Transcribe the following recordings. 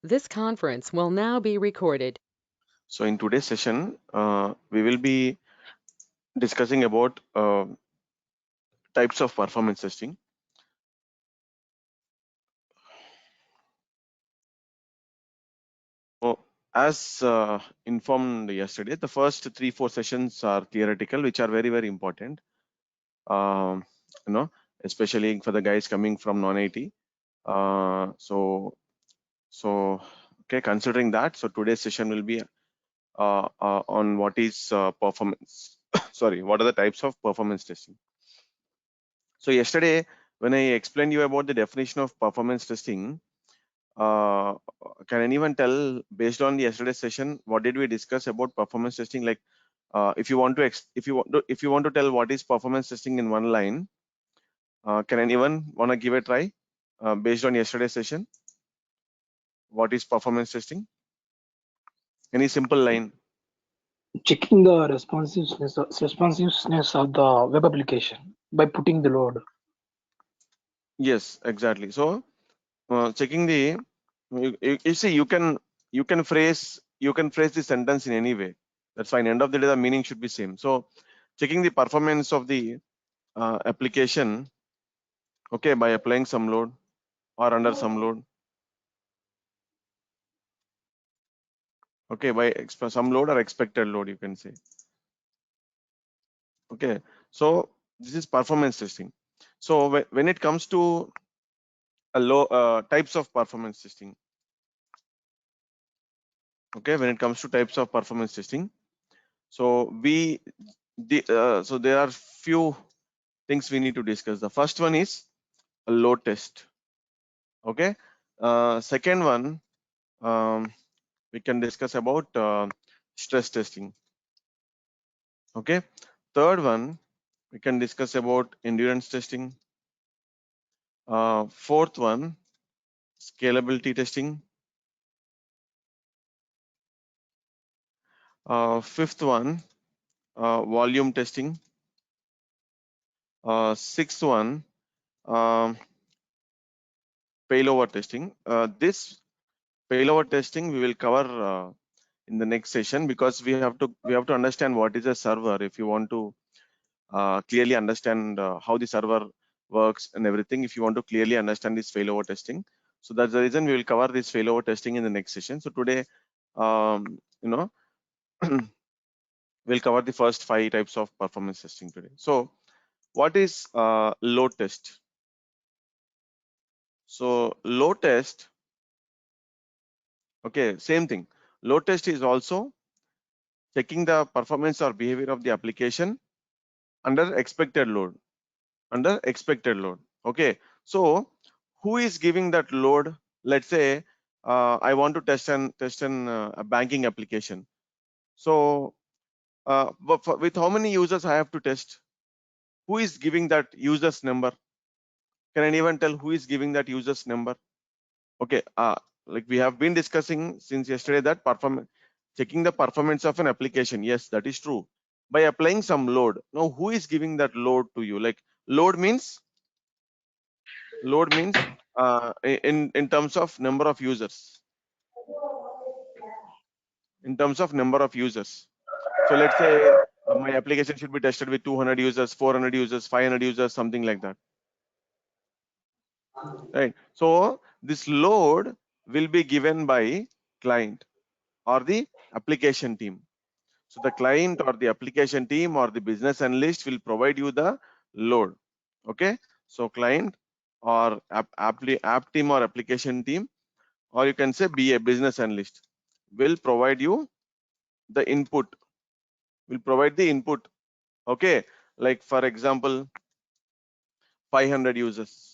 This conference will now be recorded. So in today's session, we will be discussing about types of performance testing. So as informed yesterday, the first 3-4 sessions are theoretical, which are very, very important. Um, especially for the guys coming from non-IT. So okay, considering that, so today's session will be on what is performance. Sorry, what are the types of performance testing? So yesterday, when I explained you about the definition of performance testing, uh, can anyone tell based on the yesterday's session what did we discuss about performance testing? Like, if you want to tell what is performance testing in one line, can anyone wanna give a try based on yesterday's session? What is performance testing? Any simple line? Checking the responsiveness of the web application by putting the load. Yes, exactly. So checking the you see you can phrase the sentence in any way. That's fine. End of the day, the meaning should be same. So checking the performance of the application, okay, by applying some load or under some load, okay, by some load or expected load, you can say. Okay, so this is performance testing. So when it comes to a low types of performance testing, okay, when it comes to types of performance testing, so so there are few things we need to discuss. The first one is a load test. Okay, second one, we can discuss about stress testing. Okay, third one, we can discuss about endurance testing. Fourth one, scalability testing. Fifth one, volume testing. Sixth one, um, failover testing. This failover testing we will cover in the next session, because we have to understand what is a server if you want to clearly understand how the server works and everything. If you want to clearly understand this failover testing, so that's the reason we will cover this failover testing in the next session. So today, um, we'll cover the first 5 types of performance testing today. So what is load test? So load test, okay, same thing. Load test is also checking the performance or behavior of the application under expected load. Under expected load. Okay, so who is giving that load? Let's say I want to test a banking application. So with how many users I have to test? Who is giving that user's number? Can anyone tell who is giving that user's number? Okay, like we have been discussing since yesterday that checking the performance of an application. Yes, that is true. By applying some load. Now, who is giving that load to you? Like load means in terms of number of users. In terms of number of users. So let's say my application should be tested with 200 users, 400 users, 500 users, something like that. Right. So this load will be given by client or the application team. So the client or the application team or the business analyst will provide you the load. Okay. So client or app team or application team, or you can say be a business analyst, will provide you the input, will provide the input. Okay. Like for example, 500 users.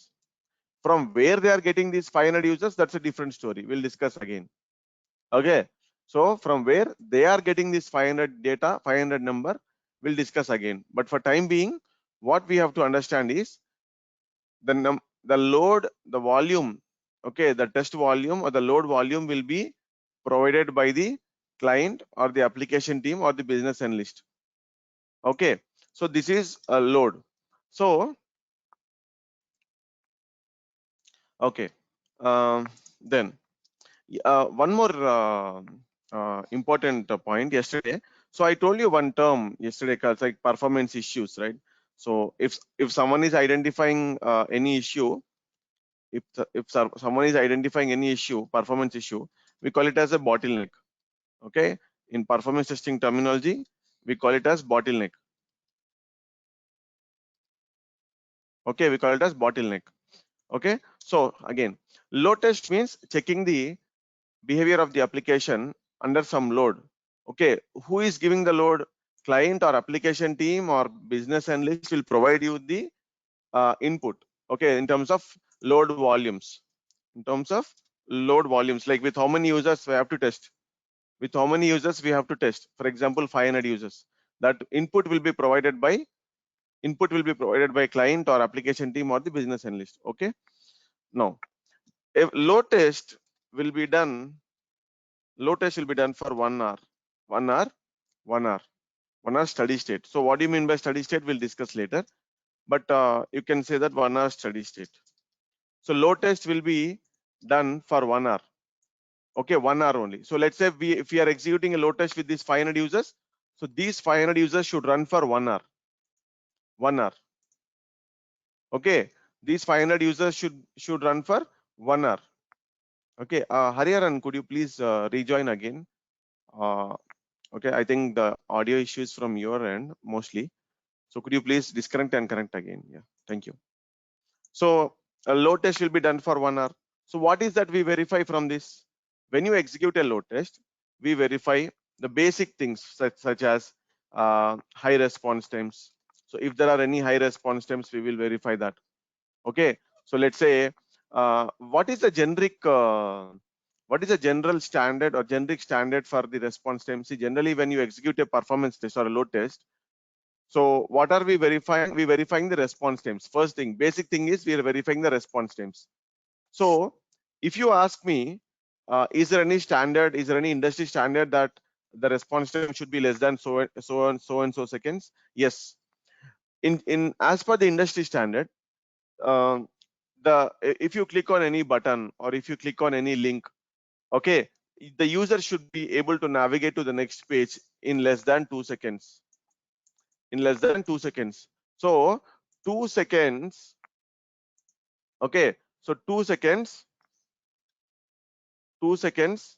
From where they are getting these 500 users, that's a different story. We'll discuss again. Okay. So from where they are getting this 500 data, 500 number, we'll discuss again. But for time being, what we have to understand is the load, the volume, okay, the test volume or the load volume will be provided by the client or the application team or the business analyst. Okay, so this is a load. So okay, then One more important point yesterday. So I told you one term yesterday called like performance issues, right? So if someone is identifying any issue, if someone is identifying any issue, performance issue, we call it as a bottleneck. Okay, in performance testing terminology, we call it as bottleneck. Okay, we call it as bottleneck. Okay, so again, load test means checking the behavior of the application under some load. Okay, who is giving the load? Client or application team or business analyst will provide you the input. Okay, in terms of load volumes, in terms of load volumes, like with how many users we have to test, with how many users we have to test. For example, 500 users. That input will be provided by client or application team or the business analyst. Okay, now if load test will be done, load test will be done for 1 hour, 1 hour, 1 hour, 1 hour steady state. So what do you mean by steady state? We'll discuss later, but you can say that 1 hour steady state. So load test will be done for 1 hour. Okay, 1 hour only. So let's say if we are executing a load test with these 500 users, so these 500 users should run for 1 hour. 1 hour. Okay, these 500 users should run for 1 hour. Okay, Hariharan, could you please rejoin again? Okay, I think the audio issues from your end mostly. So could you please disconnect and connect again? Yeah, thank you. So a load test will be done for 1 hour. So what is that we verify from this? When you execute a load test, we verify the basic things such as high response times. So if there are any high response times, we will verify that. Okay, so let's say what is the general standard or generic standard for the response time? See, generally when you execute a performance test or a load test, so what are we verifying? We verifying the response times. First thing, basic thing is we are verifying the response times. So if you ask me, is there any standard, is there any industry standard that the response time should be less than so and so seconds? Yes. In as per the industry standard, uh, if you click on any button or if you click on any link, okay, the user should be able to navigate to the next page in less than 2 seconds. In less than 2 seconds. So 2 seconds. Okay, so 2 seconds. 2 seconds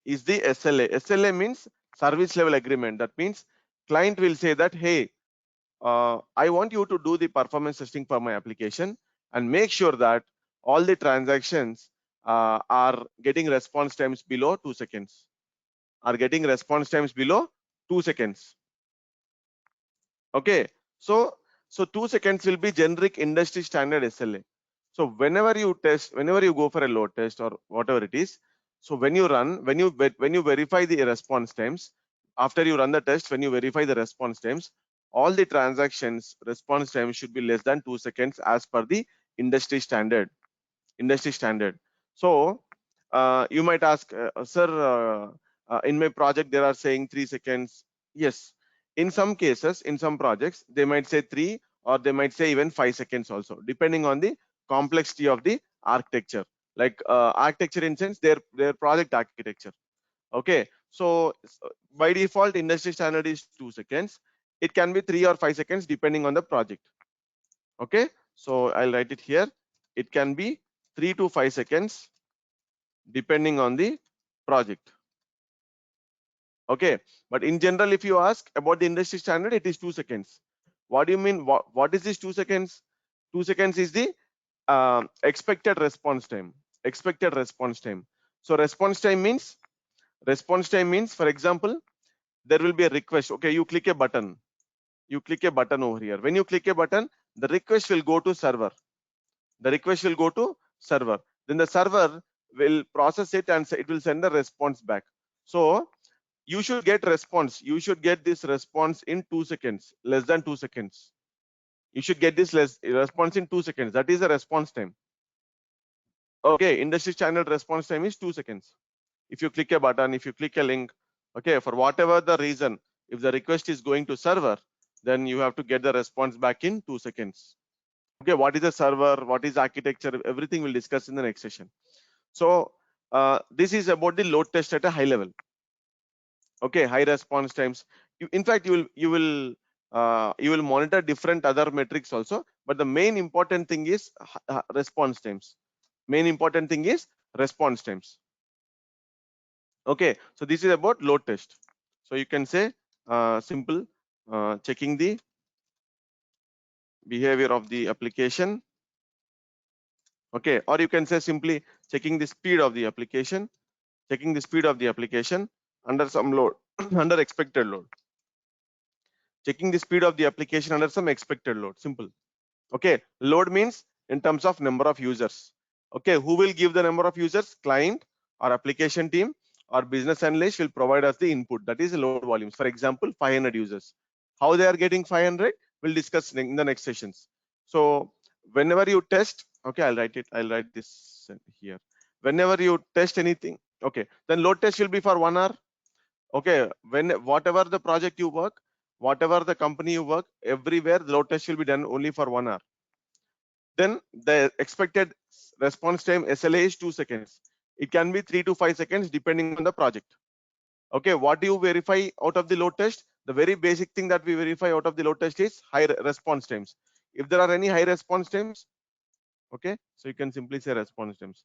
is the SLA. SLA means service level agreement. That means client will say that, hey, I want you to do the performance testing for my application and make sure that all the transactions are getting response times below 2 seconds. Are getting response times below 2 seconds. Okay, so 2 seconds will be generic industry standard SLA. So whenever you test, whenever you go for a load test or whatever it is, so when you verify the response times, after you run the test, when you verify the response times, all the transactions response time should be less than 2 seconds as per the industry standard. So you might ask, sir, in my project they are saying 3 seconds. Yes, in some cases, in some projects, they might say 3 or they might say even 5 seconds also, depending on the complexity of the architecture. Like architecture in sense, their project architecture. Okay, so by default, industry standard is 2 seconds. It can be 3 or 5 seconds depending on the project. Okay, so I'll write it here. It can be 3 to 5 seconds depending on the project. Okay, but in general, if you ask about the industry standard, it is 2 seconds. What do you mean? What is this 2 seconds? 2 seconds is the expected response time. Expected response time. So response time means, for example, there will be a request. Okay, you click a button. You click a button over here. When you click a button, the request will go to server. The request will go to server. Then the server will process it and it will send a response back. So you should get response. You should get this response in 2 seconds, less than 2 seconds. You should get this response in 2 seconds. That is the response time. Okay, industry standard response time is 2 seconds. If you click a button, if you click a link, okay, for whatever the reason, if the request is going to server, then you have to get the response back in 2 seconds. Okay, what is the server? What is architecture? Everything we'll discuss in the next session. So this is about the load test at a high level. Okay, high response times. In fact, you will monitor different other metrics also, but the main important thing is response times. Main important thing is response times. Okay, so this is about load test. So you can say simple checking the behavior of the application. Okay, or you can say simply checking the speed of the application, checking the speed of the application under some load, under expected load. Checking the speed of the application under some expected load. Simple. Okay, load means in terms of number of users. Okay, who will give the number of users? Client or application team or business analyst will provide us the input. That is load volumes. For example, 500 users. How they are getting 500? We'll discuss in the next sessions. So whenever you test, okay, I'll write it. I'll write this here. Whenever you test anything, okay, then load test will be for 1 hour. Okay, when whatever the project you work, whatever the company you work, everywhere the load test will be done only for 1 hour. Then the expected response time SLA is 2 seconds. It can be 3 to 5 seconds depending on the project. Okay, what do you verify out of the load test? The very basic thing that we verify out of the load test is high response times. If there are any high response times, okay, so you can simply say response times.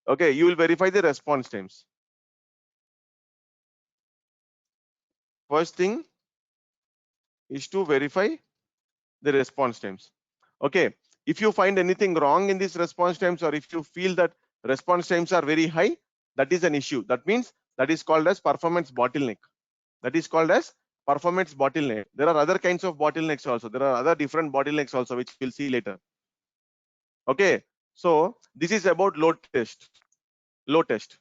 Okay, you will verify the response times. First thing is to verify the response times. Okay, if you find anything wrong in these response times, or if you feel that response times are very high, that is an issue. That means that is called as performance bottleneck. That is called as performance bottleneck. There are other kinds of bottlenecks also. There are other different bottlenecks also, which we'll see later. Okay, so this is about load test. Load test.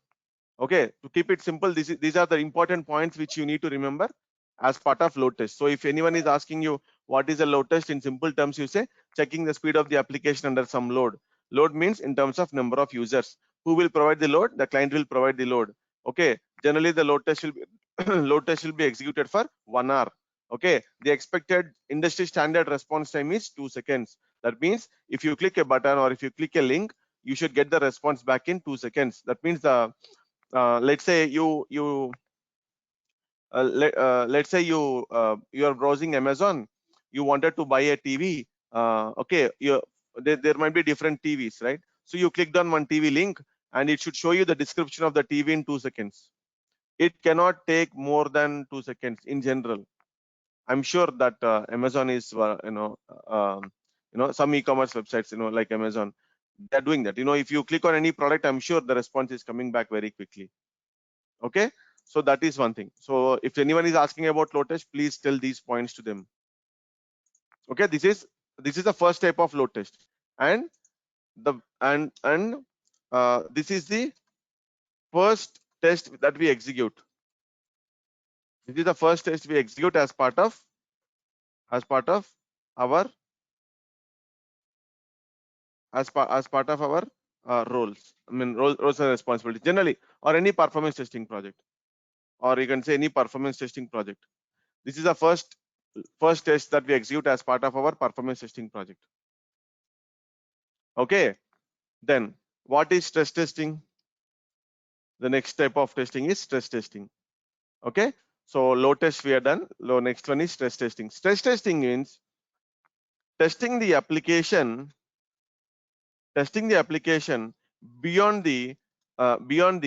Okay, to keep it simple, these are the important points which you need to remember as part of load test. So if anyone is asking you what is a load test, in simple terms you say checking the speed of the application under some load. Load means in terms of number of users. Who will provide the load? The client will provide the load. Okay, generally the load test will be load test will be executed for 1 hour. Okay, the expected industry standard response time is 2 seconds. That means if you click a button or if you click a link, you should get the response back in 2 seconds. That means the let's say let's say you are browsing Amazon, you wanted to buy a TV. Okay, there might be different TVs, right? So you clicked on one TV link and it should show you the description of the TV in 2 seconds. It cannot take more than 2 seconds in general. I'm sure that Amazon is some e-commerce websites, like Amazon, they're doing that. If you click on any product, I'm sure the response is coming back very quickly. Okay, so that is one thing. So if anyone is asking about load test, please tell these points to them. Okay, this is the first type of load test, and this is the first test that we execute. This is the first test we execute as part of our roles. I mean roles and responsibilities generally, or any performance testing project, or you can say any performance testing project. This is the first test that we execute as part of our performance testing project. Okay, then what is stress testing? The next type of testing is stress testing. Okay, so load test we are done. Next one is stress testing. Stress testing means testing the application beyond the load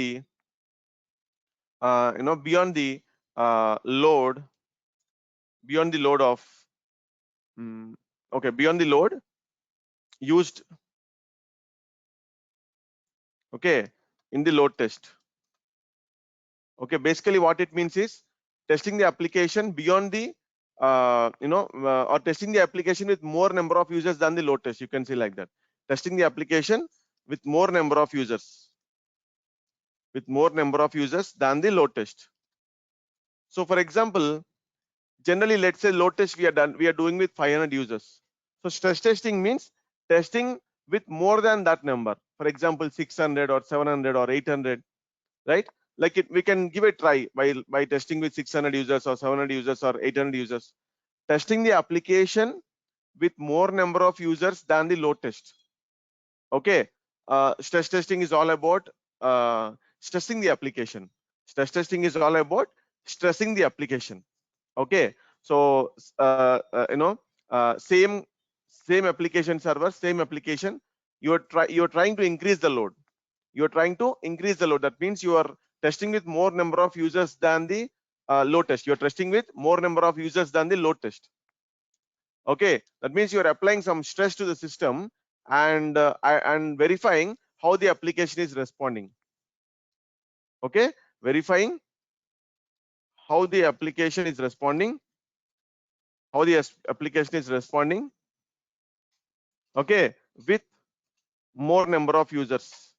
of beyond the load used, okay, in the load test. Okay, basically what it means is testing the application beyond the or testing the application with more number of users than the load test. You can say like that. Testing the application with more number of users than the load test. So for example, generally let's say load test we are doing with 500 users. So stress testing means testing with more than that number. For example, 600 or 700 or 800, right? Like we can give a try by testing with 600 users or 700 users or 800 users. Testing the application with more number of users than the load test. Okay, stress testing is all about stressing the application. Stress testing is all about stressing the application. Okay, so same application server, same application, you're trying to increase the load. You're trying to increase the load. That means you are testing with more number of users than the load test. You're testing with more number of users than the load test. Okay, that means you're applying some stress to the system and verifying how the application is responding. Okay, verifying how the application is responding, okay, with more number of users,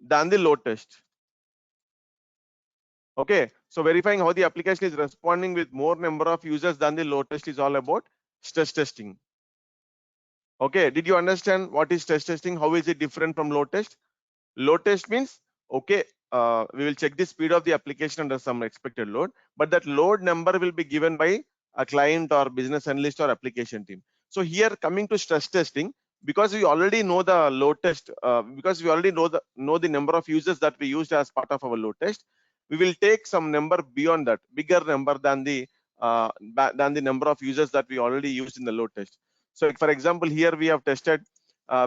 than the load test. Okay, so verifying how the application is responding with more number of users than the load test is all about stress testing. Okay, did you understand what is stress testing? How is it different from load test? Load test means, okay, we will check the speed of the application under some expected load, but that load number will be given by a client or business analyst or application team. So here, coming to stress testing, because we already know the load test, because we already know the number of users that we used as part of our load test, we will take some number beyond that, bigger number than the number of users that we already used in the load test. So for example, here we have tested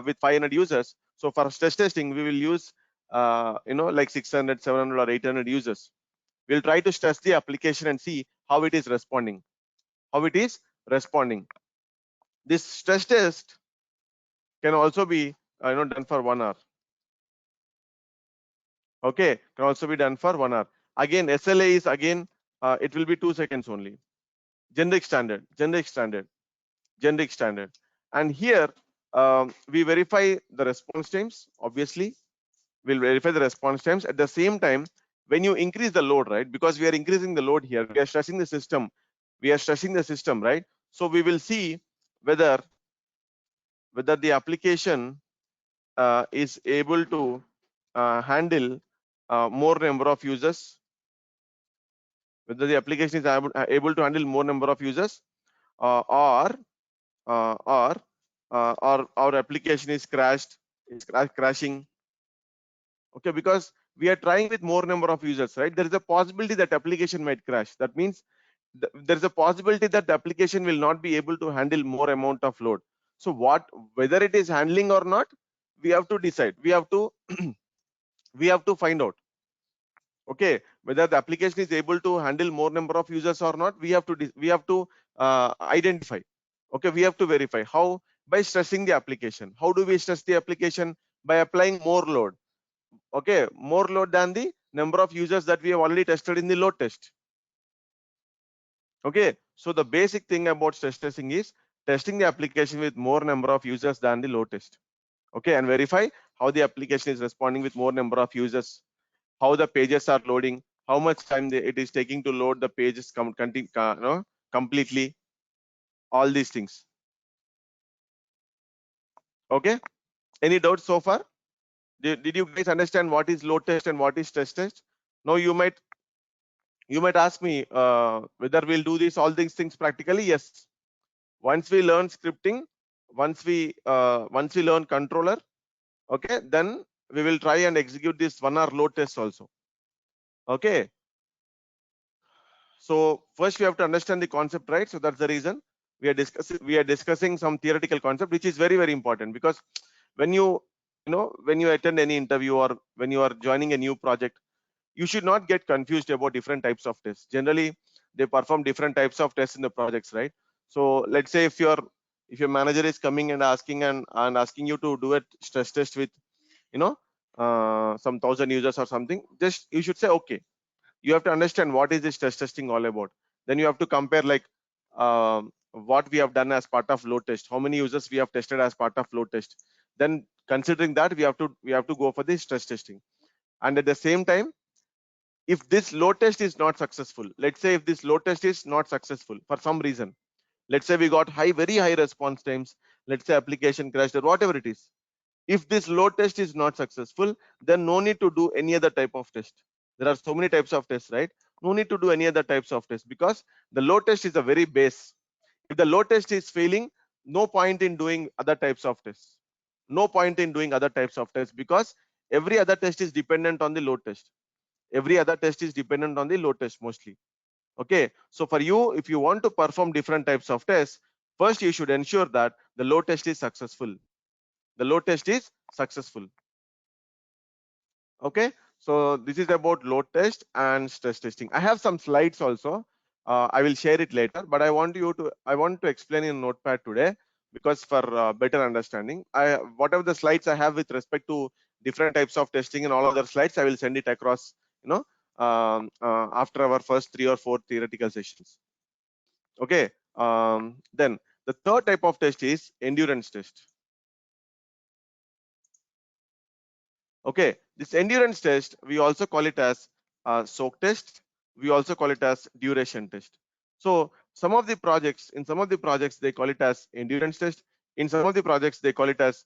with 500 users. So for stress testing, we will use like 600, 700 or 800 users. We'll try to stress the application and see how it is responding. This stress test can also be done for 1 hour. Okay, can also be done for 1 hour. Again, SLA is again it will be 2 seconds only. Generic standard. And here we verify the response times. Obviously, we'll verify the response times. At the same time, when you increase the load, right? Because we are increasing the load here, we are stressing the system. Right? So we will see whether the application is able to handle more number of users. Whether the application is able to handle more number of users, or our application is crashing. Okay, because we are trying with more number of users, right? There is a possibility that application might crash. That means there is a possibility that the application will not be able to handle more amount of load. So whether it is handling or not, we have to decide. We have to find out. Okay, whether the application is able to handle more number of users or not, we have to identify. Okay, we have to verify. How? By stressing the application. How do we stress the application? By applying more load. Okay, more load than the number of users that we have already tested in the load test. Okay, so the basic thing about stress testing is testing the application with more number of users than the load test. Okay, and verify how the application is responding with more number of users, how the pages are loading, how much time it is taking to load the pages completely, all these things. Okay, any doubts so far? Did you guys understand what is load test and what is stress test? Now you might ask me whether we'll do all these things practically. Yes, once we learn scripting, once we learn controller, okay, then we will try and execute this 1 hour load test also. Okay, so first we have to understand the concept, right? So that's the reason we are discussing some theoretical concept, which is very, very important, because when you attend any interview or when you are joining a new project, you should not get confused about different types of tests. Generally, they perform different types of tests in the projects, right? So let's say if your manager is coming and asking you to do a stress test with some 1,000 users or something, just you should say, okay, you have to understand what is this stress testing all about. Then you have to compare, like, what we have done as part of load test, how many users we have tested as part of load test. Then considering that, we have to go for the stress testing. And at the same time, if this load test is not successful, let's say if this load test is not successful for some reason, let's say we got very high response times, let's say application crashed or whatever it is. If this load test is not successful, then no need to do any other type of test. There are so many types of tests, right? No need to do any other types of tests, because the load test is a very base. If the load test is failing, no point in doing other types of tests. Because Every other test is dependent on the load test. Every other test is dependent on the load test mostly. Okay, so for you, if you want to perform different types of tests, first you should ensure that the load test is successful. The load test is successful. Okay, so this is about load test and stress testing. I have some slides also. I will share it later, but I want to explain in Notepad today, because for better understanding, whatever the slides I have with respect to different types of testing and all other slides, I will send it across, after our first 3 or 4 theoretical sessions. Okay, then the third type of test is endurance test. Okay, this endurance test, we also call it as soak test. We also call it as duration test. So in some of the projects they call it as endurance test. In some of the projects they call it as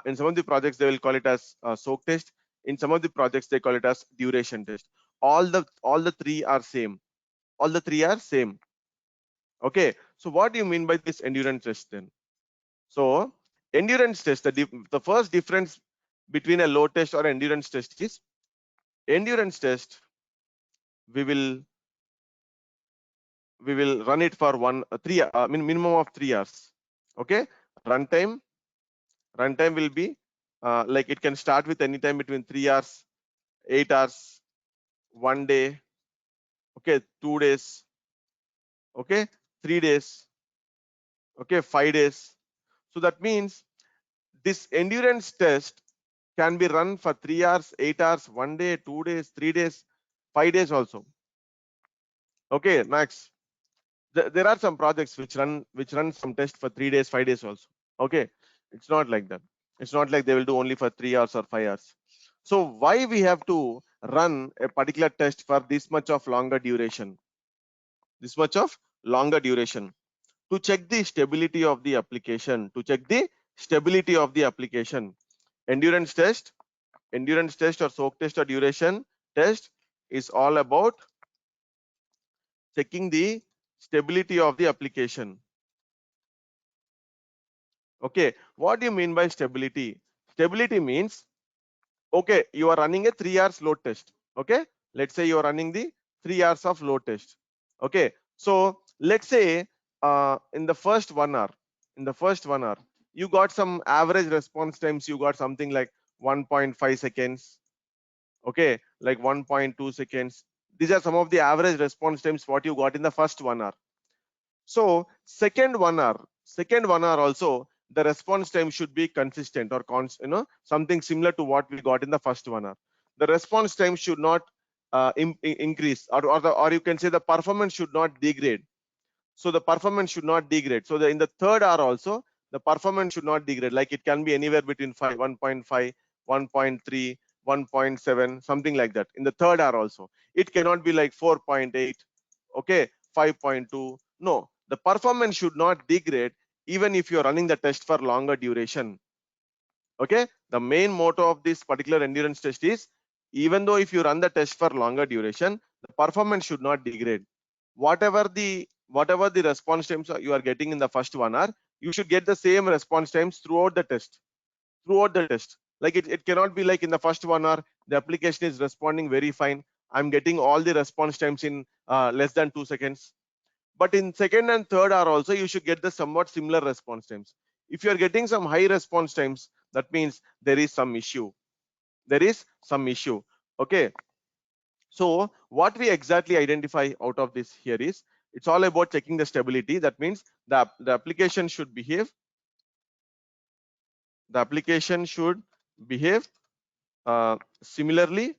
in some of the projects they will call it as soak test. In some of the projects they call it as duration test. All the three are same. All the three are same. Okay, so what do you mean by this endurance test then? So endurance test, the first difference between a load test or endurance test is, endurance test we will run it for minimum of 3 hours. Okay, runtime will be like it can start with any time between 3 hours, 8 hours, 1 day, okay, 2 days, okay, 3 days, okay, 5 days. So that means this endurance test can be run for 3 hours, 8 hours, 1 day, 2 days, 3 days, 5 days also. Okay, max. There are some projects which run some test for 3 days, 5 days also. Okay, it's not like that. It's not like they will do only for 3 hours or 5 hours. So why we have to run a particular test for this much of longer duration? This much of longer duration to check the stability of the application. To check the stability of the application. Endurance test or soak test or duration test is all about checking the stability of the application. Okay, what do you mean by stability? Stability means, okay, you are running a 3 hours load test. Okay, let's say you are running the 3 hours of load test. Okay, so let's say in the first 1 hour, you got some average response times. You got something like 1.5 seconds. Okay, like 1.2 seconds. These are some of the average response times what you got in the first 1 hour. So second 1 hour also, the response time should be consistent or something similar to what we got in the first 1 hour. The response time should not increase, or you can say the performance should not degrade. So the performance should not degrade. So in the third hour also, the performance should not degrade. Like it can be anywhere between 1.5, 1.3, 1.7, something like that. In the third hour also, it cannot be like 4.8, okay, 5.2. No, the performance should not degrade even if you're running the test for longer duration. Okay, the main motto of this particular endurance test is, even though if you run the test for longer duration, the performance should not degrade. Whatever the response times you are getting in the first 1 hour, you should get the same response times throughout the test. Like it cannot be like in the first 1 hour the application is responding very fine, I'm getting all the response times in less than 2 seconds. But in second and third hour also, you should get the somewhat similar response times. If you are getting some high response times, that means there is some issue. Okay, so what we exactly identify out of this here is, it's all about checking the stability. That means the application should behave similarly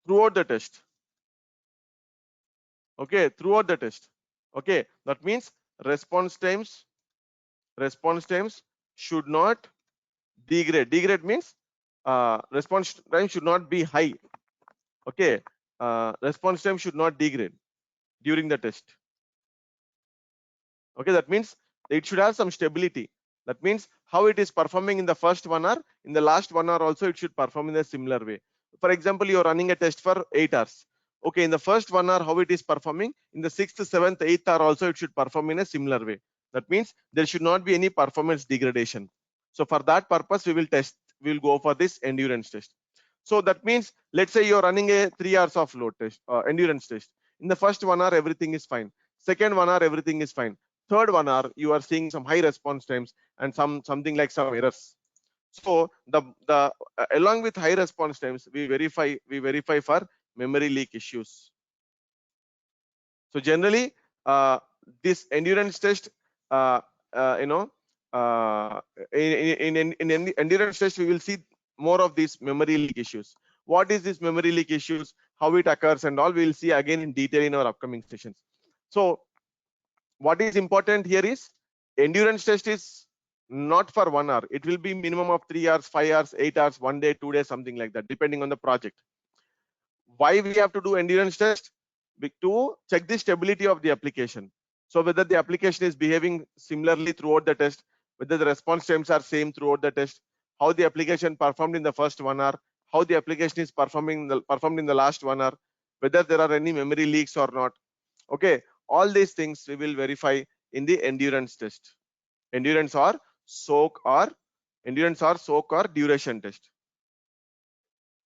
throughout the test. Okay, throughout the test. Okay, that means response times should not degrade. Degrade means response time should not be high. Okay, response time should not degrade during the test. Okay, that means it should have some stability. That means how it is performing in the first 1 hour, in the last 1 hour also it should perform in a similar way. For example, you are running a test for 8 hours. Okay, in the first 1 hour how it is performing, in the 6th, 7th, 8th hour also it should perform in a similar way. That means there should not be any performance degradation. So for that purpose, we we'll go for this endurance test. So that means, let's say you're running a 3 hours of load test, endurance test. In the first 1 hour, everything is fine. Second 1 hour, everything is fine. Third 1 hour, you are seeing some high response times and something like some errors. So along with high response times, we verify for memory leak issues. So generally, this endurance test, uh, you know, in endurance test, we will see more of these memory leak issues. What is this memory leak issues? How it occurs and all, we will see again in detail in our upcoming sessions. So what is important here is endurance test is not for 1 hour. It will be minimum of 3 hours, 5 hours, 8 hours, 1 day, 2 days, something like that, depending on the project. Why we have to do endurance test? To check the stability of the application. So whether the application is behaving similarly throughout the test, whether the response times are same throughout the test, how the application performed in the first 1 hour, how the application is performed in the last 1 hour, whether there are any memory leaks or not. Okay, all these things we will verify in the endurance test. Endurance or soak or duration test.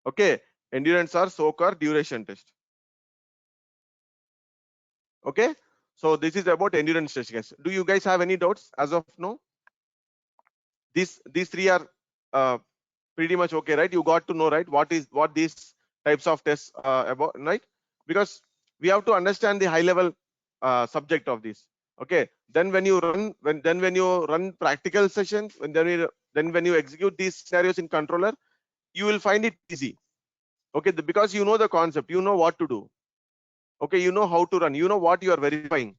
Okay, endurance or soak or duration test. Okay, so this is about endurance test, guys. Do you guys have any doubts as of now? These three are pretty much okay, right? You got to know, right, what these types of tests about, right? Because we have to understand the high level subject of this. Okay, then when you run practical sessions, then when you execute these scenarios in controller, you will find it easy. Okay, because you know the concept, you know what to do. Okay, you know how to run, you know what you are verifying.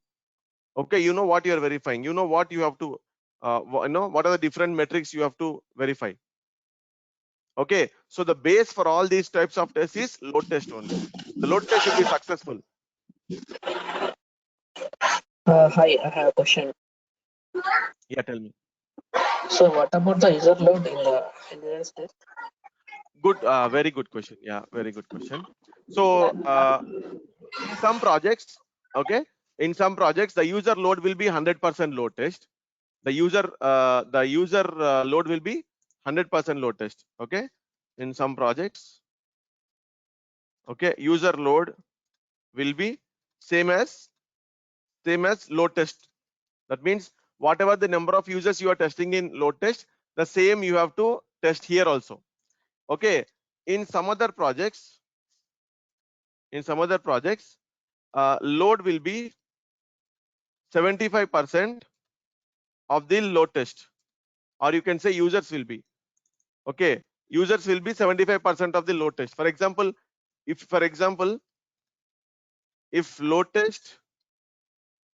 Okay, you know what you are verifying, you know what you have to what are the different metrics you have to verify. Okay, so the base for all these types of tests is load test only. The load test should be successful. Hi, I have a question. Yeah, tell me. So what about the user load in the endurance test? Good, very good question. Yeah, very good question. So in some projects, okay, in some projects the user load will be 100% load test. The user load will be 100% load test. Okay, in some projects, okay, user load will be same as load test. That means whatever the number of users you are testing in load test, the same you have to test here also. Okay, in some other projects, load will be 75% of the load test, or you can say users will be. Okay, users will be 75% of the load test. For example, if load test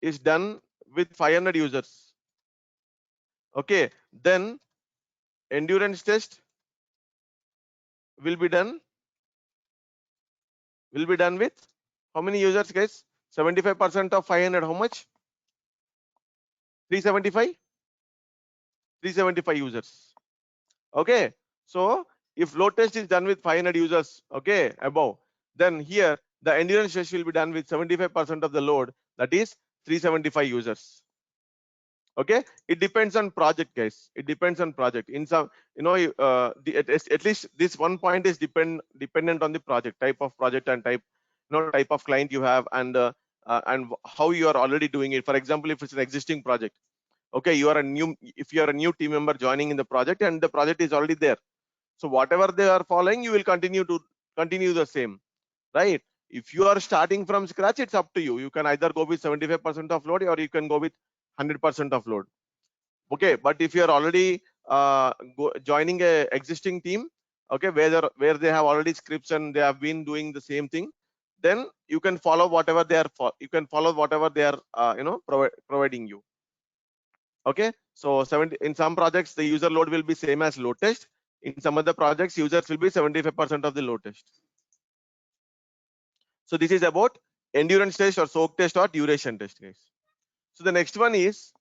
is done with 500 users, okay, then endurance test will be done with how many users, guys? 75% of 500, how much? 375 users. Okay, so if load test is done with 500 users, okay, above, then here the endurance test will be done with 75% of the load, that is 375 users. Okay, it depends on project, guys. It depends on project. In some, at least this one point is dependent on the project, type of project and type of client you have, and how you are already doing it. For example, if it's an existing project, okay, if you are a new team member joining in the project and the project is already there, so whatever they are following, you will continue the same, right? If you are starting from scratch, it's up to you. You can either go with 75% of load, or you can go with 100% of load. Okay, but if you are already joining a existing team, okay, where they have already scripts and they have been doing the same thing, then you can follow whatever they are providing you. Okay, so in some projects the user load will be same as load test. In some other projects, users will be 75% of the load test. So this is about endurance test or soak test or duration test, guys. So the next one is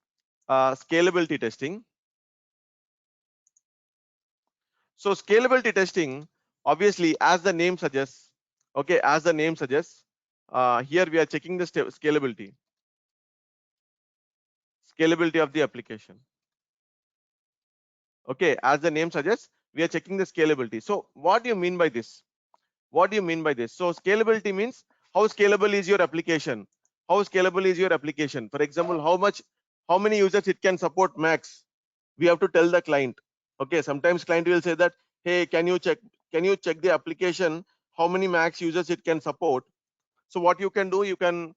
scalability testing. So scalability testing, obviously, as the name suggests, okay, here we are checking the scalability of the application. Okay, as the name suggests, We are checking the scalability. So what do you mean by this? What do you mean by this? So scalability means how scalable is your application? How scalable is your application? For example, how many users it can support max? We have to tell the client. Okay, sometimes client will say that, hey, can you check the application, how many max users it can support? So what you can do, you can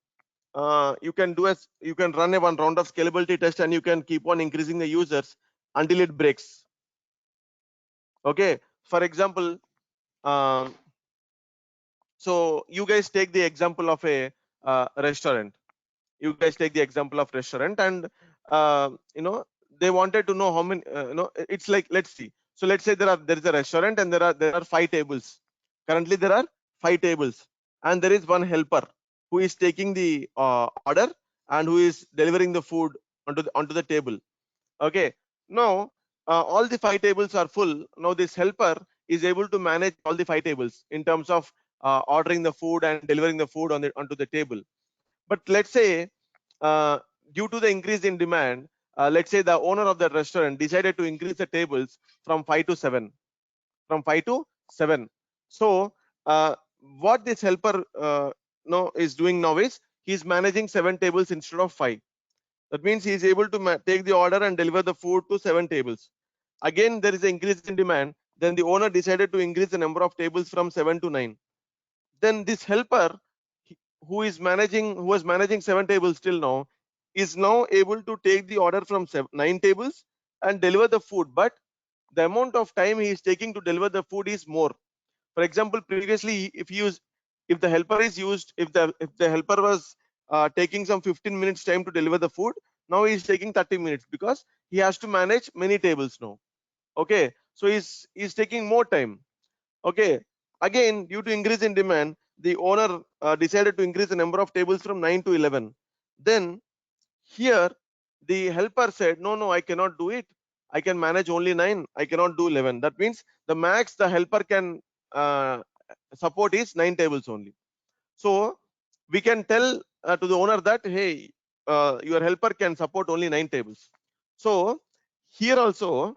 run a one round of scalability test, and you can keep on increasing the users until it breaks. Okay, for example, so you guys take the example of a restaurant. You guys take the example of restaurant, and they wanted to know how many. It's like, let's see. So let's say there is a restaurant, and there are 5 tables. Currently there are 5 tables, and there is one helper who is taking the order and who is delivering the food onto the table. Okay. Now all the 5 tables are full. Now this helper is able to manage all the 5 tables in terms of ordering the food and delivering the food onto the table. But let's say uh, due to the increase in demand, let's say the owner of the restaurant decided to increase the tables from 5 to 7. From 5 to 7. So what this helper is doing now is he's managing 7 tables instead of 5. That means he is able to take the order and deliver the food to 7 tables. Again, there is an increase in demand. Then the owner decided to increase the number of tables from 7 to 9. Then this helper, who was managing 7 tables till now, is now able to take the order from 9 tables and deliver the food. But the amount of time he is taking to deliver the food is more. For example, previously, if the helper was taking some 15 minutes time to deliver the food, now he is taking 30 minutes because he has to manage many tables now. Okay, so he's taking more time. Okay, again, due to increase in demand, the owner decided to increase the number of tables from 9 to 11. Then here the helper said, no, I cannot do it. I can manage only 9. I cannot do 11. That means the max the helper can support is 9 tables only. So we can tell to the owner that, hey, your helper can support only 9 tables. So here also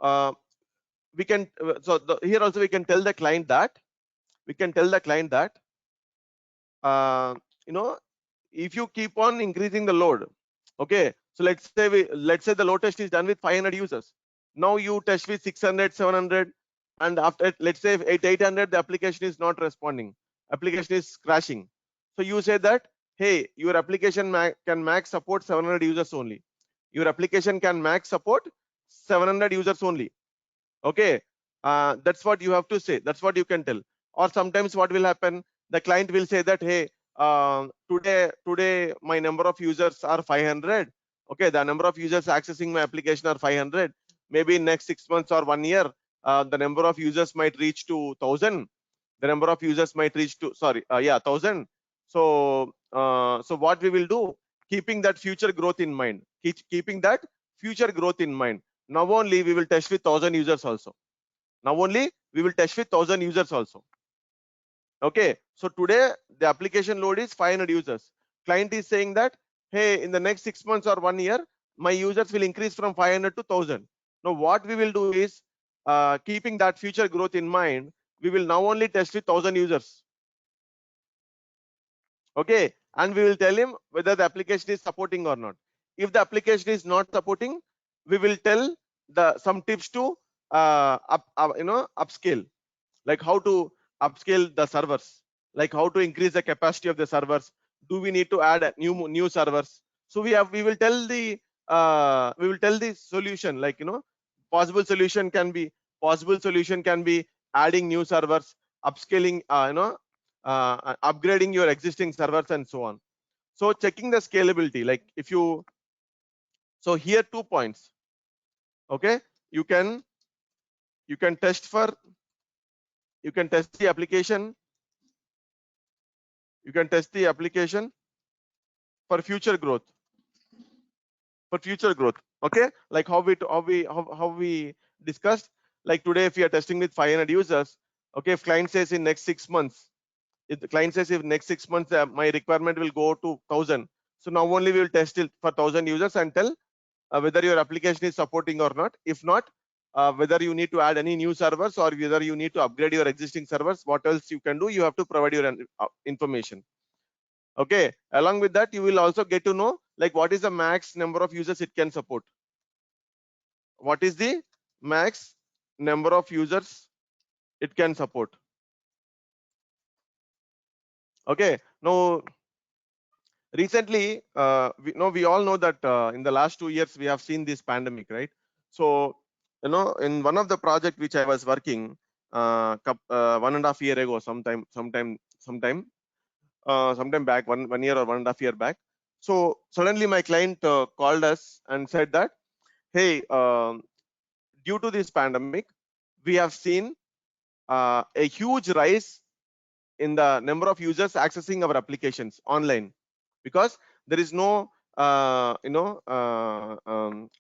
uh, we can here also we can tell the client that uh, you know if you keep on increasing the load. Okay, so let's say the load test is done with 500 users. Now you test with 600, 700, and after, let's say, at 800 the application is not responding, application is crashing. So you say that, hey, your application can max support 700 users only. Your application can max support 700 users only. Okay, that's what you have to say. That's what you can tell. Or sometimes what will happen, the client will say that, hey, today my number of users are 500. Okay, the number of users accessing my application are 500. Maybe in next 6 months or 1 year, the number of users might reach to 1000. The number of users might reach to 1000. So what we will do, keeping that future growth in mind, keeping that future growth in mind, now only we will test with 1000 users also. Now only we will test with 1000 users also. Okay, so today the application load is 500 users. Client is saying that, hey, in the next 6 months or 1 year, my users will increase from 500 to 1000. Now what we will do is, keeping that future growth in mind, we will now only test with 1000 users. Okay, and we will tell him whether the application is supporting or not. If the application is not supporting, we will tell some tips to upscale, like how to upscale the servers, like how to increase the capacity of the servers. Do we need to add new servers? So we will tell the solution, like, possible solution can be adding new servers, upscaling, upgrading your existing servers, and so on. So checking the scalability, like so here 2 points. Okay, you can test the application. You can test the application for future growth. Okay, like how we discussed. Like today, if we are testing with 500 users, okay, if client says in next 6 months, if next 6 months my requirement will go to 1000, so now only we will test it for 1000 users and tell whether your application is supporting or not. If not, whether you need to add any new servers or whether you need to upgrade your existing servers, what else you can do, you have to provide your information. Okay, along with that, you will also get to know like what is the max number of users it can support. What is the max number of users it can support? Okay, now recently, we all know that in the last 2 years we have seen this pandemic, right? So, in one of the project which I was working 1.5 year ago, sometime back, one year or 1.5 year back. So suddenly my client called us and said that, hey, due to this pandemic, we have seen a huge rise in the number of users accessing our applications online, because there is no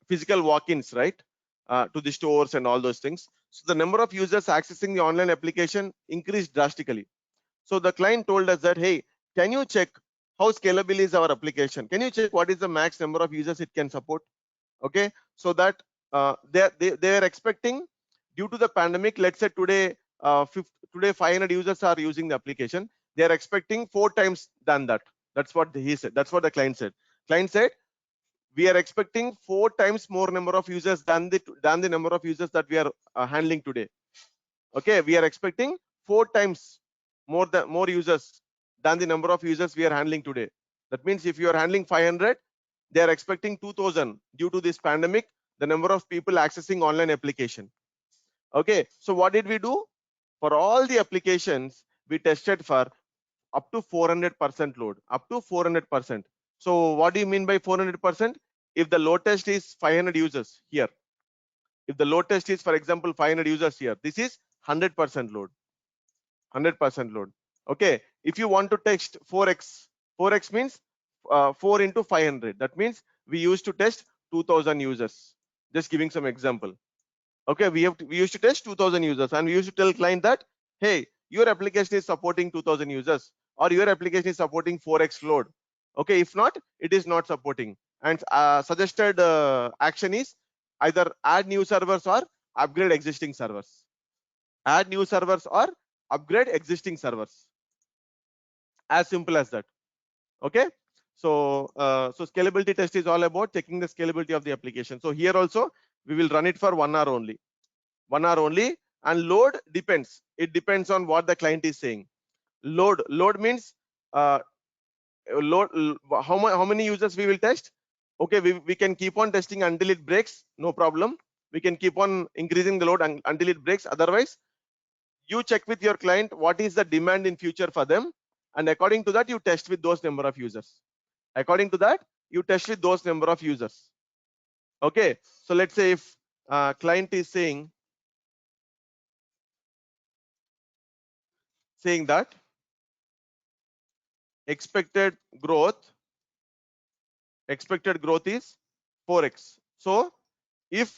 physical walk-ins, right, to the stores and all those things. So the number of users accessing the online application increased drastically. So the client told us that, hey, can you check how scalable is our application? Can you check what is the max number of users it can support? Okay, so that they are expecting, due to the pandemic, let's say today today 500 users are using the application, they are expecting 4 times than that. That's what he said. That's what the client said. Client said, we are expecting 4 times more number of users than the number of users that we are handling today. Okay, we are expecting 4 times more users than the number of users we are handling today. That means if you are handling 500, they are expecting 2000 due to this pandemic, the number of people accessing online application. Okay, so what did we do? For all the applications, we tested for up to 400% load, up to 400%. So what do you mean by 400%? If the load test is 500 users here, if the load test is, for example, 500 users here, this is 100% load, 100% load. Okay, if you want to test 4x means 4 into 500. That means we used to test 2000 users. Just giving some example. Okay, we used to test 2000 users, and we used to tell client that, hey, your application is supporting 2000 users, or your application is supporting 4x load. Okay, if not, it is not supporting. And suggested action is either add new servers or upgrade existing servers. Add new servers or upgrade existing servers. As simple as that. Okay, so so scalability test is all about checking the scalability of the application. So here also we will run it for 1 hour only. 1 hour only. And load depends. It depends on what the client is saying. Load means how many users we will test. Okay, we can keep on testing until it breaks, no problem. We can keep on increasing the load until it breaks. Otherwise, you check with your client what is the demand in future for them, and according to that you test with those number of users. According to that you test with those number of users. Okay, so let's say if client is saying that expected growth is 4x. So if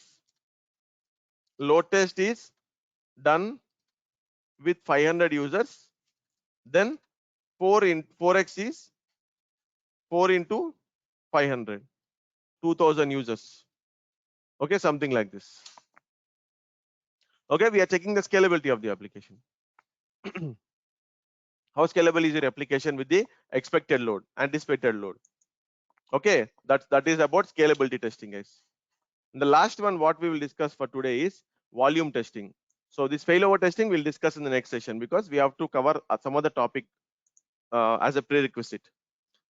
load test is done with 500 users, then 4x is 4 into 500, 2000 users. Okay, something like this. Okay, we are checking the scalability of the application. How scalable is your application with the expected load, anticipated load? Okay, that is about scalability testing, guys. And the last one what we will discuss for today is volume testing. So this failover testing we'll discuss in the next session, because we have to cover some other topic as a prerequisite.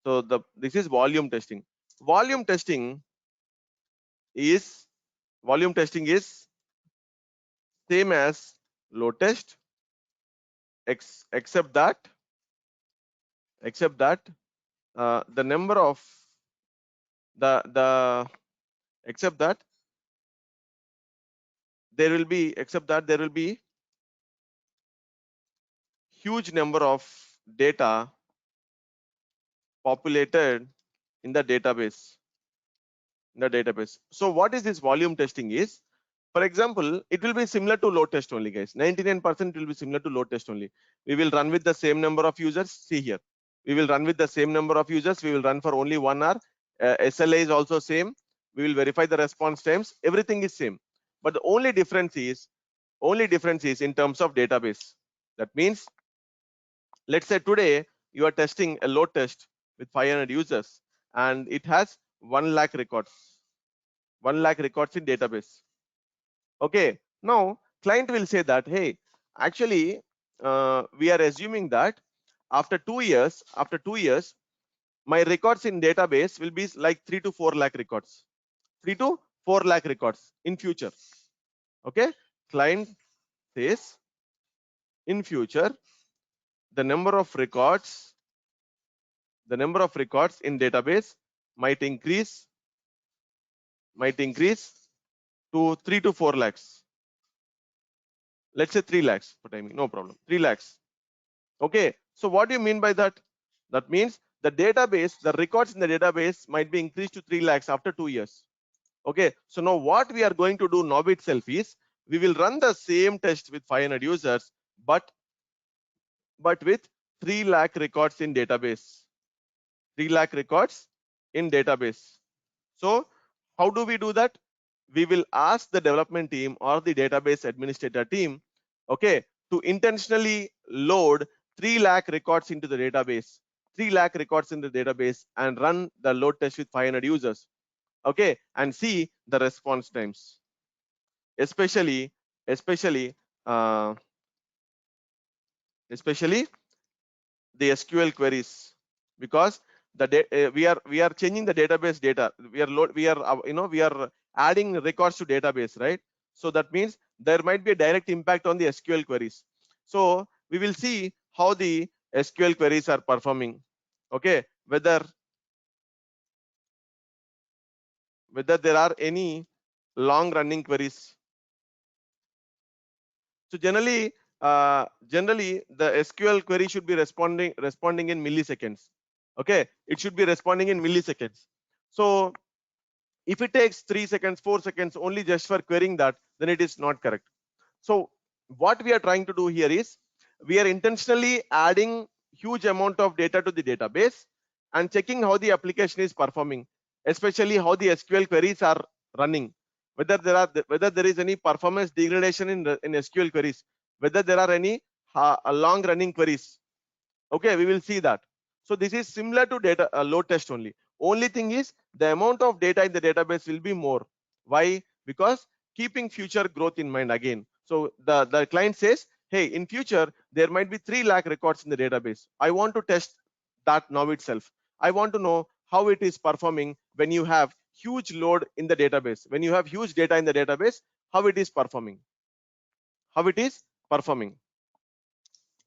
So this is volume testing. Volume testing is same as load test, except that the number of except that there will be huge number of data populated in the database. So what is this volume testing is? For example, it will be similar to load test only, guys. 99% will be similar to load test only. We will run with the same number of users. See here, we will run with the same number of users. We will run for only 1 hour. SLA is also same. We will verify the response times. Everything is same, but the only difference is in terms of database. That means, let's say today you are testing a load test with 500 users and it has 1 lakh records, 1 lakh records in database. Okay, now client will say that, hey, actually we are assuming that after 2 years, my records in database will be like 3 to 4 lakh records, 3 to 4 lakh records in future. Okay, client says in future the number of records in database might increase to 3 to 4 lakhs. Let's say 3 lakhs for timing, no problem, 3 lakhs. Okay, so what do you mean by that? That means the database, the records in the database might be increased to 3 lakhs after 2 years. Okay, so now what we are going to do now itself is we will run the same test with 500 users, but with 3 lakh records in database. 3 lakh records in database. So how do we do that? We will ask the development team or the database administrator team, okay, to intentionally load 3 lakh records into the database, 3 lakh records in the database, and run the load test with 500 users, okay, and see the response times, especially uh, the SQL queries, because we are changing the database data. We are adding records to database, right? So that means there might be a direct impact on the SQL queries. So we will see how the SQL queries are performing. Okay, whether there are any long running queries. So generally the SQL query should be responding in milliseconds. Okay, it should be responding in milliseconds. So if it takes 3 seconds, 4 seconds only just for querying that, then it is not correct. So what we are trying to do here is we are intentionally adding huge amount of data to the database and checking how the application is performing, especially how the SQL queries are running, whether there is any performance degradation in SQL queries, whether there are any long running queries. Okay, we will see that. So this is similar to data load test only. Only thing is the amount of data in the database will be more. Why? Because keeping future growth in mind again. So the client says, hey, in future there might be 3 lakh records in the database. I want to test that now itself. I want to know how it is performing when you have huge load in the database, when you have huge data in the database, how it is performing,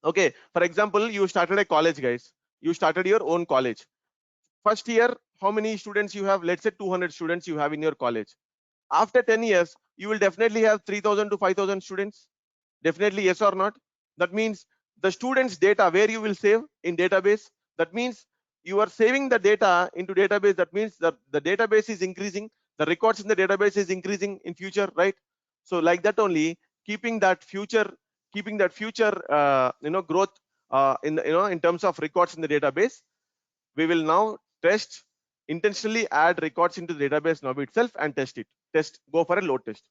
Okay, for example, you started a college, guys. You started your own college. First year, how many students you have? Let's say 200 students you have in your college. After 10 years, you will definitely have 3,000 to 5,000 students. Definitely, yes or not? That means the students' data where you will save in database. That means you are saving the data into database. That means that the database is increasing. The records in the database is increasing in future, right? So like that only, keeping that future growth in terms of records in the database, we will now intentionally add records into the database now itself and go for a load test.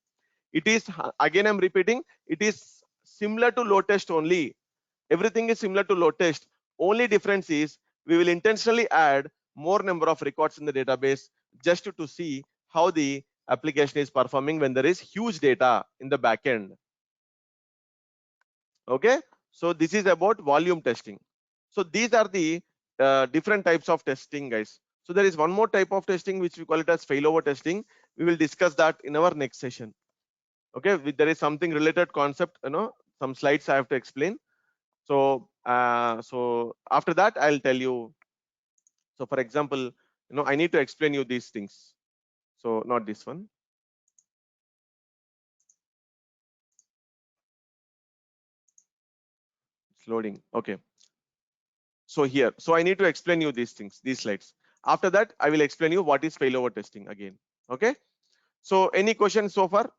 It is, again I'm repeating, it is similar to load test only. Everything is similar to load test. Only difference is we will intentionally add more number of records in the database just to see how the application is performing when there is huge data in the backend. Okay, so this is about volume testing. So these are the different types of testing, guys. So there is one more type of testing which we call it as failover testing. We will discuss that in our next session. Okay, there is something related concept, some slides I have to explain. So so after that I'll tell you. So for example, I need to explain you these things. So not this one. It's loading. Okay. So here, so I need to explain you these things, these slides. After that, I will explain you what is failover testing again. Okay. So any questions so far?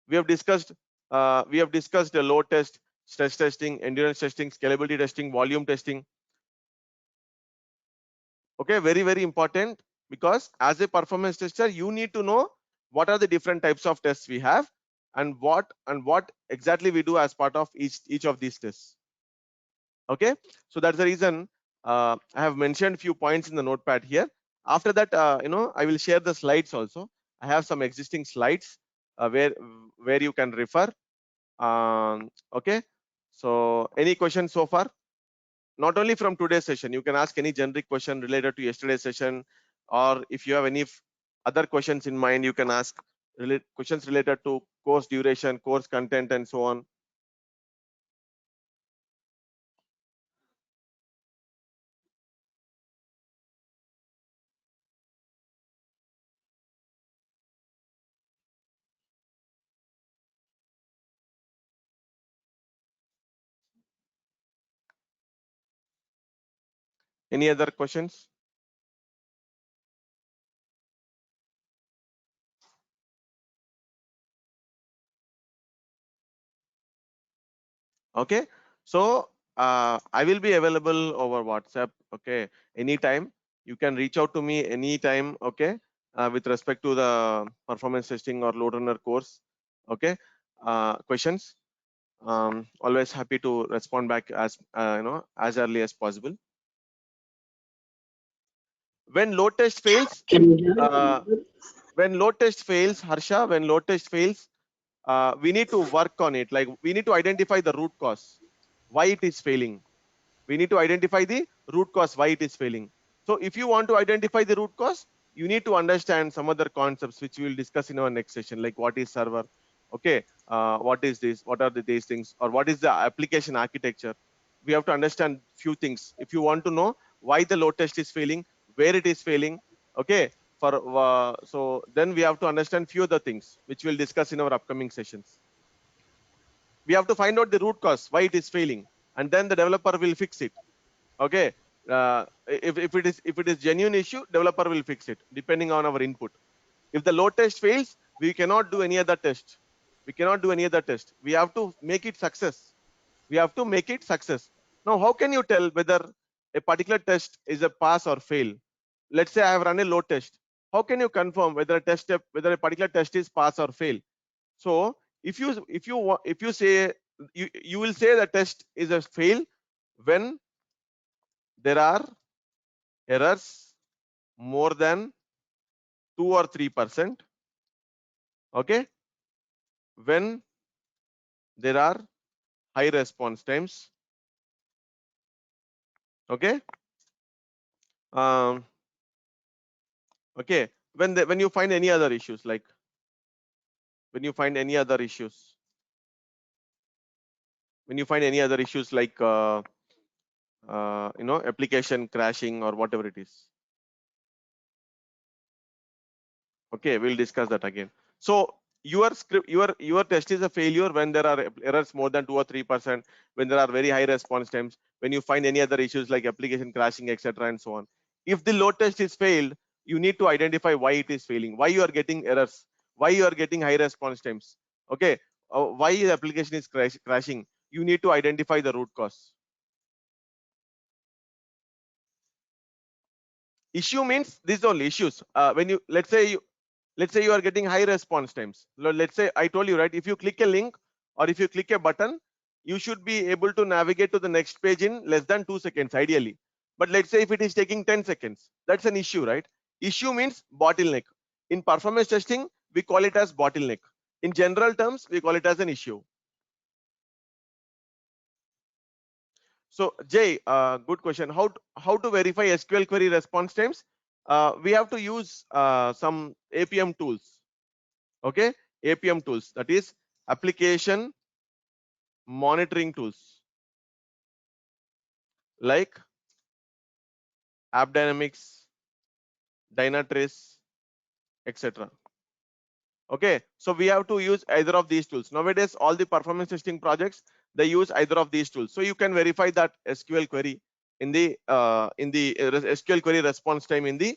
We have discussed the load test, stress testing, endurance testing, scalability testing, volume testing. Okay, very important. because as a performance tester, you need to know what are the different types of tests we have and what exactly we do as part of each of these tests. Okay, so that's the reason I have mentioned few points in the notepad here. After that, I will share the slides also. I have some existing slides where you can refer. Okay, so any questions so far? Not only from today's session, you can ask any generic question related to yesterday's session, or if you have any other questions in mind, you can ask questions related to course duration, course content, and so on. Any other questions? Okay, so I will be available over WhatsApp. Okay, anytime you can reach out to me anytime. Okay, with respect to the performance testing or LoadRunner course. Okay, questions. Always happy to respond back as as early as possible. When load test fails, Can you give uh, it? when load test fails, Harsha, when load test fails, we need to work on it. Like we need to identify the root cause, why it is failing. We need to identify the root cause why it is failing. So if you want to identify the root cause, you need to understand some other concepts which we will discuss in our next session, like what is server, okay, what is this, what are these things, or what is the application architecture. We have to understand few things if you want to know why the load test is failing, where it is failing. Okay, for so then we have to understand few other things which we'll discuss in our upcoming sessions. We have to find out the root cause why it is failing, and then the developer will fix it. Okay, if it is genuine issue, developer will fix it depending on our input. If the load test fails, we cannot do any other test. We cannot do any other test. We have to make it success. We have to make it success. Now, how can you tell whether a particular test is a pass or fail? Let's say I have run a load test. How can you confirm whether whether a particular test is pass or fail? So if you say, you will say the test is a fail when there are errors more than 2 or 3%. Okay, when there are high response times. Okay, um, okay, when you find any other issues, like when you find any other issues, when you find any other issues like application crashing or whatever it is. Okay, we'll discuss that again. So your script, your test is a failure when there are errors more than 2 or 3%, when there are very high response times, when you find any other issues like application crashing, etc., and so on. If the load test is failed, you need to identify why it is failing, why you are getting errors, why you are getting high response times. Okay, why the application is crashing. You need to identify the root cause. Issue means these only issues. When you let's say you are getting high response times. Let's say I told you, right, if you click a link or if you click a button, you should be able to navigate to the next page in less than 2 seconds ideally. But let's say if it is taking 10 seconds, that's an issue, right? Issue means bottleneck. In performance testing, we call it as bottleneck. In general terms, we call it as an issue. So Jay, good question. How to verify SQL query response times? We have to use some APM tools. Okay, APM tools, that is application monitoring tools like AppDynamics, Dynatrace, etc. Okay, so we have to use either of these tools. Nowadays, all the performance testing projects, they use either of these tools. So you can verify that SQL query in the SQL query response time in the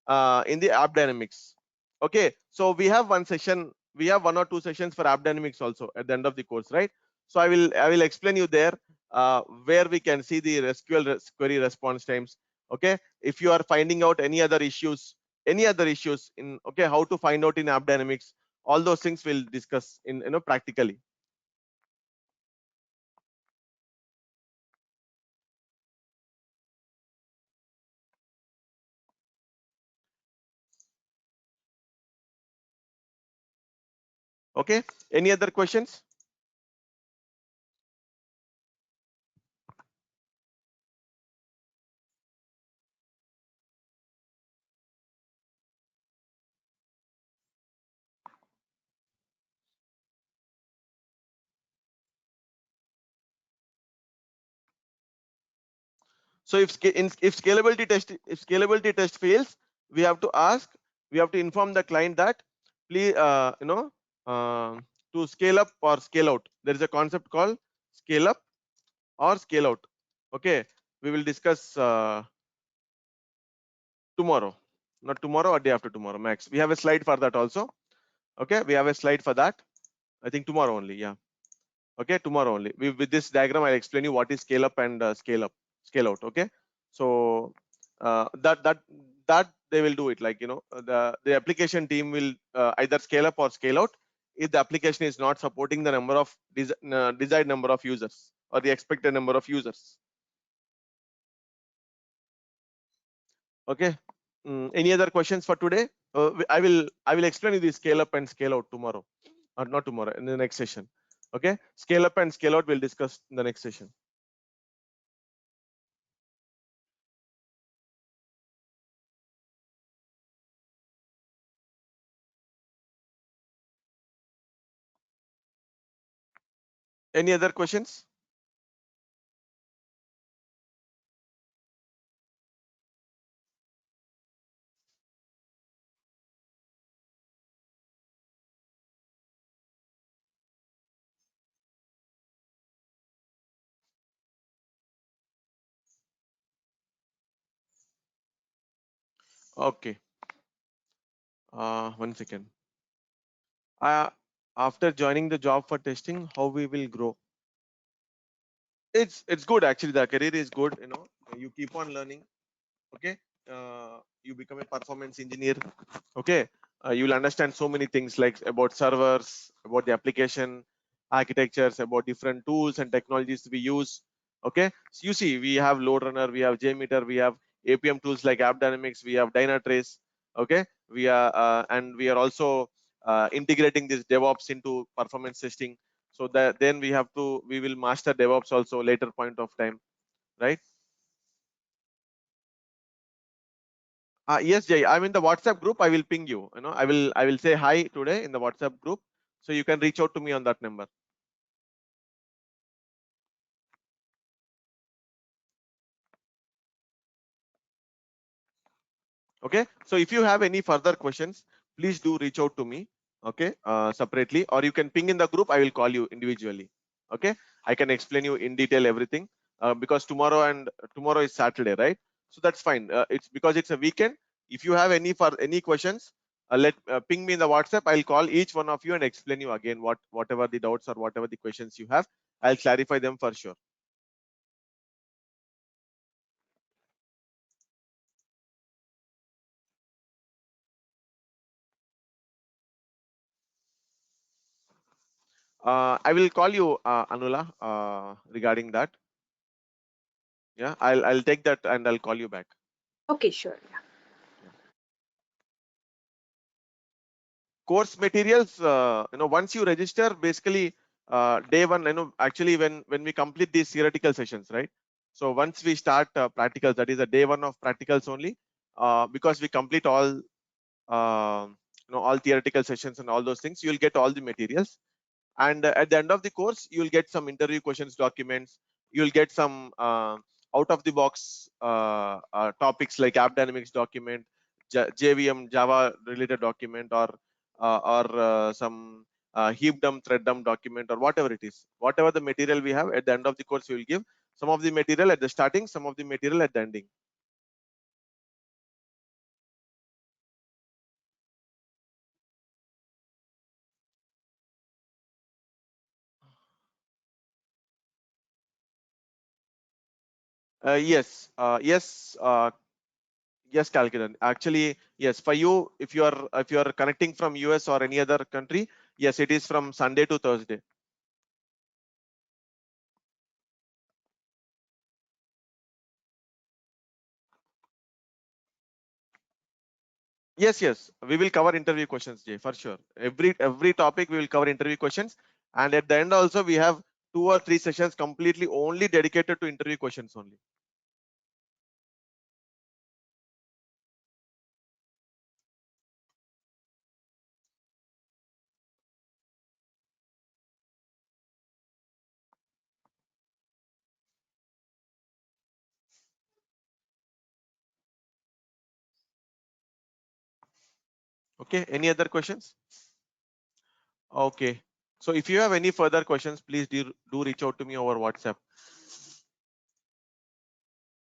AppDynamics. Okay, so we have one session, we have 1 or 2 sessions for AppDynamics also at the end of the course, right? So I will explain you there where we can see the SQL query response times. Okay, if you are finding out any other issues any other issues in, okay, how to find out in AppDynamics, all those things we'll discuss in, practically. Okay, any other questions? So if scalability test fails, we have to ask, we have to inform the client that please, uh, to scale up or scale out. There is a concept called scale up or scale out. Okay, we will discuss tomorrow, not tomorrow or day after tomorrow max. We have a slide for that also. Okay, we have a slide for that. I think tomorrow only. Yeah. Okay, tomorrow only. With this diagram, I'll explain you what is scale up and scale up, scale out. Okay, so that they will do it, like, the application team will either scale up or scale out if the application is not supporting the number of desired number of users or the expected number of users. Okay. Any other questions for today? I will explain you the scale up and scale out tomorrow, or not tomorrow, in the next session. Okay, scale up and scale out we'll discuss in the next session. Any other questions? Okay. 1 second. Uh, After joining the job for testing, how we will grow? It's good actually. The career is good. You keep on learning. Okay. You become a performance engineer. Okay, you will understand so many things, like about servers, about the application architectures, about different tools and technologies we use. Okay, so you see, we have LoadRunner, we have Jmeter, we have APM tools like AppDynamics, we have Dynatrace. Okay, we are also integrating this DevOps into performance testing, so that then we will master DevOps also later point of time, right? Yes, Jay. I'm in the WhatsApp group. I will ping you. I will say hi today in the WhatsApp group, so you can reach out to me on that number. Okay. So if you have any further questions, please do reach out to me. Okay, separately, or you can ping in the group. I will call you individually. Okay. I can explain you in detail everything, because tomorrow is Saturday, right? So that's fine. It's because it's a weekend. If you have any questions, let ping me in the WhatsApp. I'll call each one of you and explain you again whatever the doubts or whatever the questions you have. I'll clarify them for sure. I will call you, Anula, regarding that. Yeah, I'll take that and I'll call you back. Okay, sure. Yeah. Course materials, once you register, basically, day one, actually when we complete these theoretical sessions, right? So once we start practicals, that is a day one of practicals only, because we complete all theoretical sessions and all those things, you'll get all the materials. And at the end of the course, you'll get some interview questions documents. You'll get some out of the box topics like AppDynamics document, JVM Java related document, or some heap dump, thread dump document, or whatever it is. Whatever the material we have, at the end of the course, we will give some of the material at the starting, some of the material at the ending. Yes, yes. Yes, calculator. Actually, yes, for you, if you are connecting from US or any other country, yes, it is from Sunday to Thursday. Yes, yes, we will cover interview questions, Jay, for sure. Every topic we will cover interview questions, and at the end also we have 2 or 3 sessions completely only dedicated to interview questions only. Okay, any other questions? Okay, so if you have any further questions, please do reach out to me over WhatsApp.